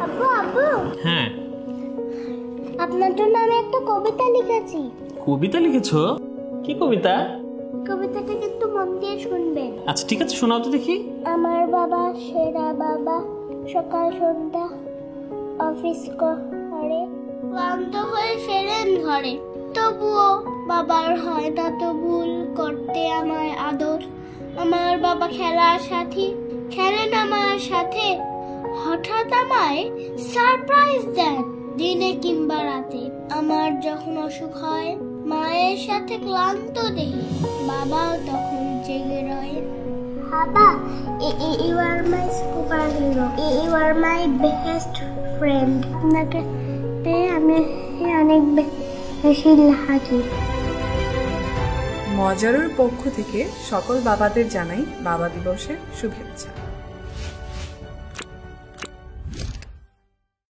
আব্বু আব্বু, হ্যাঁ, আপনার জন্য আমি একটা কবিতা লিখেছি। কবিতা লিখেছো? কি কবিতা? কবিতাটা কিন্তু মন দিয়ে শুনবেন। আচ্ছা ঠিক আছে, শোনাও তো দেখি। আমার বাবা সেরা বাবা, সকাল সন্ধ্যা অফিস করে, ক্লান্ত হয়ে ফেরেন ঘরে, তবুও বাবার হয় না তো ভুল করতে আমায় আদর। আমার বাবা খেলার সাথী, খেলেন আমার সাথে, হঠাৎ আমায় সারপ্রাইজ দেন দিনে কিংবা রাতে। আমার যখন অসুখ হয় মায়ের সাথে ক্লান্ত দেহে, বাবাও তখন জেগে রয়। বাবা, you are my superhero, you are my best friend. আপনাকে পেয়ে আমি অনেক বেশি লাকি। মজারুর পক্ষ থেকে সকল বাবাদের জানাই বাবা দিবসের শুভেচ্ছা।